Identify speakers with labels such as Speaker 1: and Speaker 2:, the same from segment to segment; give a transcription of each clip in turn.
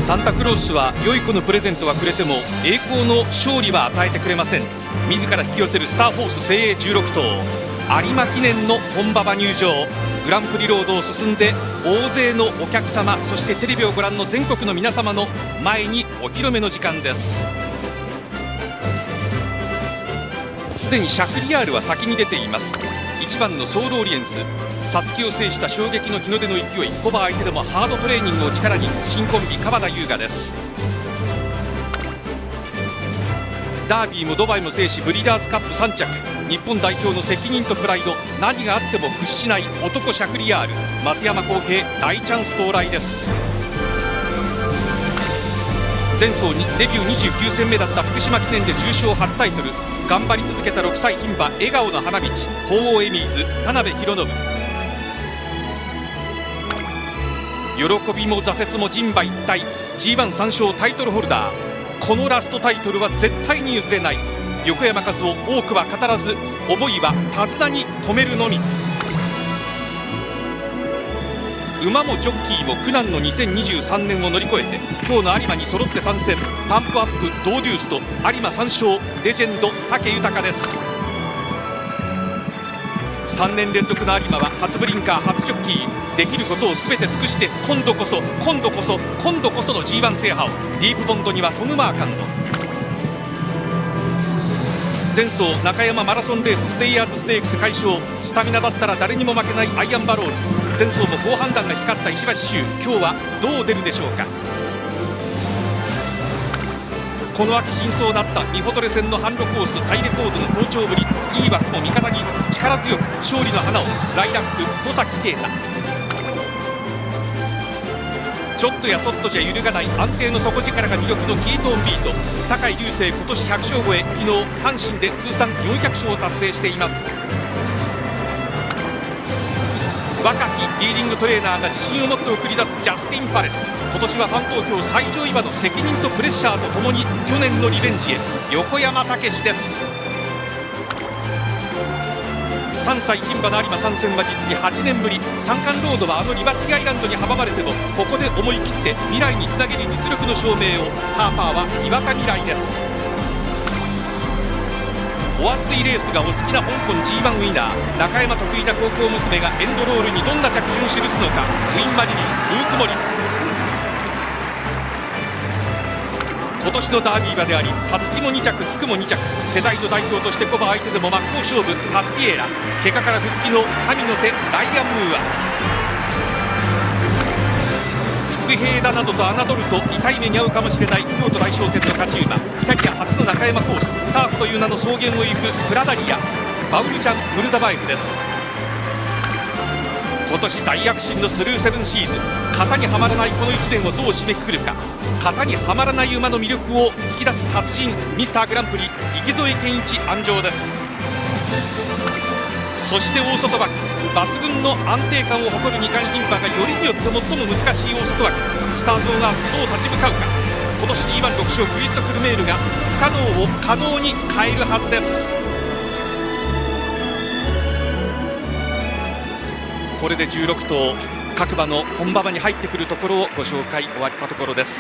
Speaker 1: サンタクロースは良い子のプレゼントはくれても栄光の勝利は与えてくれません。自ら引き寄せるスターフォース精鋭16頭、有馬記念の本馬場入場。グランプリロードを進んで大勢のお客様、そしてテレビをご覧の全国の皆様の前にお披露目の時間です。すでにシャフリヤールは先に出ています。1番のソールオリエンス、皐月を制した衝撃の日の出の勢い、コバ相手でもハードトレーニングを力に新コンビ川田優雅です。ダービーもドバイも制しブリーダーズカップ3着、日本代表の責任とプライド、何があっても屈しない男シャフリヤール、松山康平大チャンス到来です。前走にデビュー29戦目だった福島記念で重賞初タイトル、頑張り続けた6歳牝馬笑顔の花道、鳳凰エミーズ田辺博信。喜びも挫折も人馬一体、 G13 勝タイトルホルダー、このラストタイトルは絶対に譲れない。横山和生、多くは語らず、思いは手綱に込めるのみ。馬もジョッキーも苦難の2023年を乗り越えて今日の有馬に揃って参戦。パンプアップドーデュースと有馬3勝、レジェンド武豊です。3年連続の有馬は初ブリンカー初ジョッキー、できることを全て尽くして今度こその G1 制覇を。ディープボンドにはトム・マーカンド。前走中山マラソンレースステイヤーズステークス快勝、スタミナだったら誰にも負けないアイアンバローズ。前走も好判断が光った石橋周、今日はどう出るでしょうか。この秋新装だったミホトレ戦のハンドコースタイレコードの好調ぶり、いい枠も味方に力強く勝利の花を。ライラック戸崎啓太、ちょっとやそっとじゃ揺るがない安定の底力が魅力のキートンビート。酒井隆成今年100勝超え、昨日阪神で通算400勝を達成しています。若きリーディングトレーナーが自信を持って送り出すジャスティン・パレス。今年はファン投票最上位馬の責任とプレッシャーとともに去年のリベンジへ。横山武史です。3歳牝馬の有馬参戦は実に8年ぶり。三冠ロードはあのリバティアイランドに阻まれてもここで思い切って未来につなげる実力の証明を。ハーパーは岩田未来です。お熱いレースがお好きな香港 G1 ウィナー、中山得意な高校娘がエンドロールにどんな着順を記すのか。クイーンマリリン、ルーク・モリス。今年のダービー馬であり、皐月も2着、菊も2着、世代の代表としてコバ相手でも真っ向勝負。タスティエーラ、怪我から復帰の神の手ライアン・ムーア。伏兵だなどと侮ると痛い目に遭うかもしれない京都大商店の勝ち馬。キャリア初の中山コース、ターフという名の草原を行くプラダリア、バウルジャン・ムルザバエフです。今年大躍進のスルーセブンシーズ、型にはまらないこの1年をどう締めくくるか。型にはまらない馬の魅力を引き出す達人、ミスターグランプリ池添健一鞍上です。そして大外枠、抜群の安定感を誇る2冠牝馬がよりによって最も難しい大外枠。スターズオンアースどう立ち向かうか。今年 G1 6勝クリストフルメールが不可能を可能に変えるはずです。これで16頭各馬の本馬場に入ってくるところをご紹介終わったところです。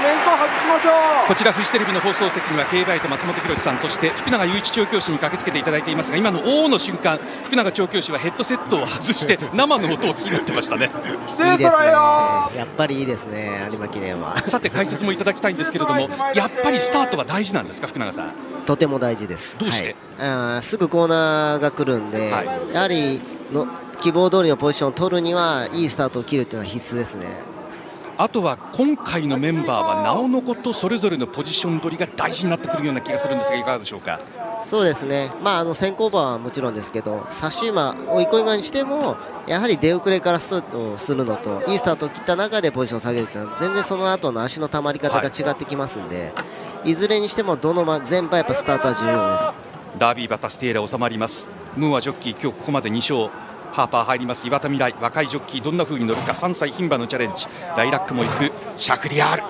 Speaker 2: メント外しましょう。
Speaker 1: こちらフジテレビの放送席には競馬へと松本博さん、そして福永雄一調教師に駆けつけていただいていますが、今の王の瞬間、福永調教師はヘッドセットを外して生の音を聞き取ってましたね。
Speaker 2: いいですね、
Speaker 3: やっぱりいいですね、有馬記念は。
Speaker 1: さて解説もいただきたいんですけれども、やっぱりスタートは大事なんですか、福永さん。
Speaker 3: とても大事です。
Speaker 1: どうして？
Speaker 3: すぐコーナーが来るんで、やはりの希望通りのポジションを取るにはいいスタートを切るというのは必須ですね。
Speaker 1: あとは今回のメンバーはなおのことそれぞれのポジション取りが大事になってくるような気がするんですが、いかがでしょうか。
Speaker 3: そうですね、先行馬はもちろんですけど、差し馬、追い込み馬にしてもやはり出遅れからスタートをするのといいスタートを切った中でポジションを下げるというのは全然その後の足のたまり方が違ってきますんで、いずれにしてもどの全馬やっぱスタートは重要です。
Speaker 1: ダービー馬タスティエーラ収まります。ムーアジョッキー今日ここまで2勝、ハーパー入ります。岩田未来若いジョッキーどんな風に乗るか、3歳牝馬のチャレンジ、ライラックも行く、シャフリヤール、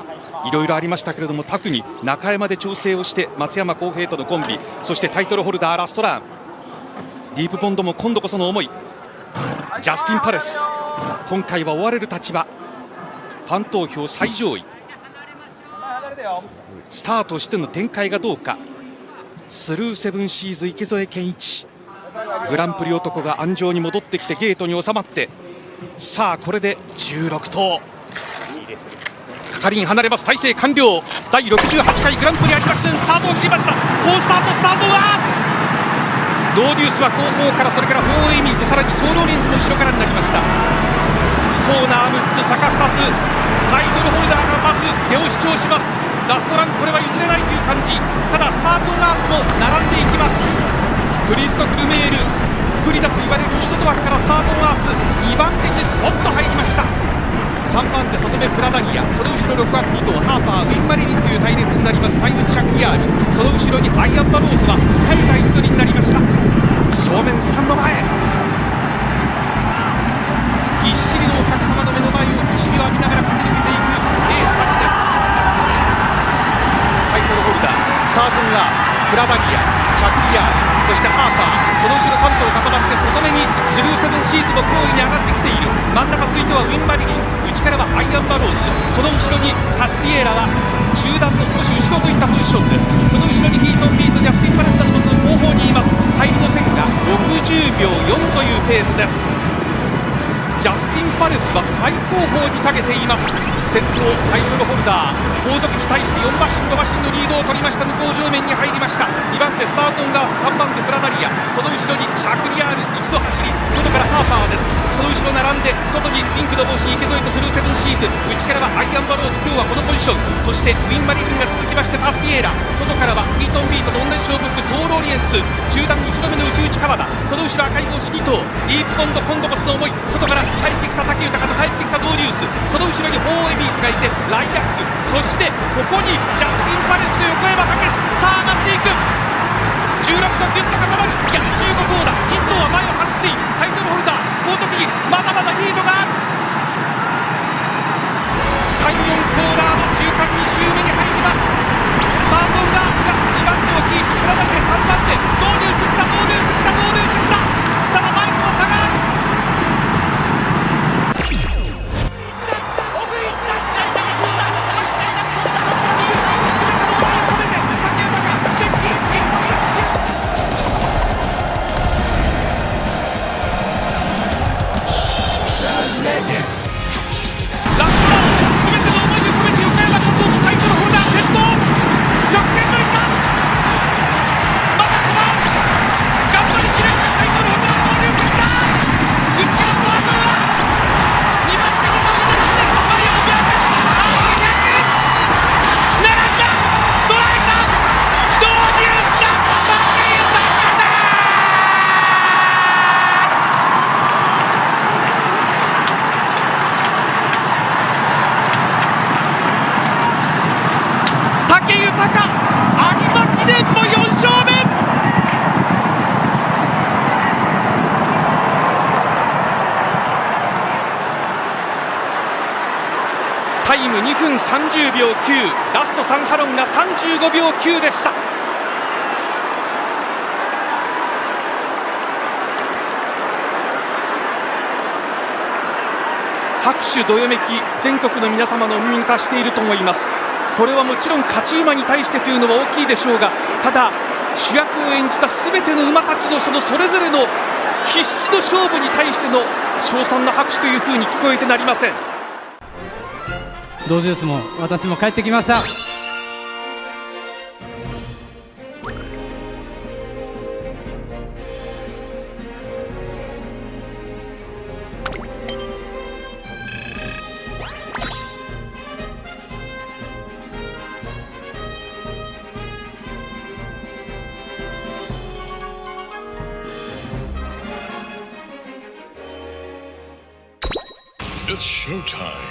Speaker 1: いろいろありましたけれども、タフに中山で調整をして松山康平とのコンビ、そしてタイトルホルダーラストラン、ディープポンドも今度こその思い、ジャスティン・パレス今回は追われる立場、ファン投票最上位、スタートしての展開がどうか。スルーセブンシーズ池添健一、グランプリ男が安城に戻ってきてゲートに収まって、さあこれで16頭、係員離れます。体制完了。第68回グランプリ有馬記念スタートを切りました。好スタート、スタートはドーデュースは後方から、それからフォーエイミーズ、さらにソーローリンスの後ろからになりました。コーナー6つ、坂2つ、タイトルホルダーがまず手を主張します。ラストラン、これは譲れないという感じ。ただスタートラースも並んでいきます。クリストフ・ルメール、不利だと言われる大外枠からスタートラース2番手にスポッと入りました。3番手外目プラダギア、その後ろ6枠2頭ハーパー、ウィンマリリンという隊列になります。サイムチャッキヤール、その後ろにアイアンバローズは入った位置取りになりました。正面スタンド前、ぎっしりのお客様の目の前を走りを浴びながら駆け抜けていくエースたちです。タイトルホルダー、スタートンラース、プラダギア、シャクリヤール、そしてハーパー、その後ろ3頭固まって外目にスルーセブンシーズも好位に上がってきている。真ん中ついてはウィンマリリン、内からはアイアンバローズ、その後ろにタスティエーラは中段の少し後ろといったポジションです。その後ろにヒートンビート、ジャスティン・パレスなどの後方にいます。入りの線が60秒4というペースです。ジャスティン・パレスは最高峰に下げています。先頭タイトルホルダー、後続に対して4馬身5馬身のリードを取りました。向こう上面に入りました。2番手スターゾンガース、3番手プラダリア、その後ろにシャクリヤール、一度走り外からハーパーです。その後ろ並んで外にピンクの帽子池添とスルーセブンシーズ、内からはアイアンバローズ、今日はこのポジション、そしてウィンマリリンが続きましてタスティエーラ、外からはヒートンビートと同じ勝負服ソーローリエンス、中段1度目の内々川田、その後ろ赤い帽子2頭、ディープコンドコンドコスの思い、外から入ってきた武豊と入ってきたドーリュース、その後ろにホーエビーズがいてライダック、そしてここにジャスティン・パレスと横山武史、さあ上がっていく。16とギュッと固まる。いや15号だ。1頭は前を走っている。タイトルホルダー後続にまだまだリードがある。3、4コーナーの中間2周目に入ります。スタートンガースが2番手をキープ、プラダリア3番手、ドーリュース来た、ドーリュース来た、ドーリュース来た。ただ前との差がある。タイム2分30秒9、ラスト3ハロンが35秒9でした。拍手どよめき、全国の皆様のお耳に達していると思います。これはもちろん勝ち馬に対してというのは大きいでしょうが、ただ主役を演じたすべての馬たちのそれぞれの必死の勝負に対しての称賛の拍手というふうに聞こえてなりません。
Speaker 4: ドウデュースも私も帰ってきました。
Speaker 5: It's showtime.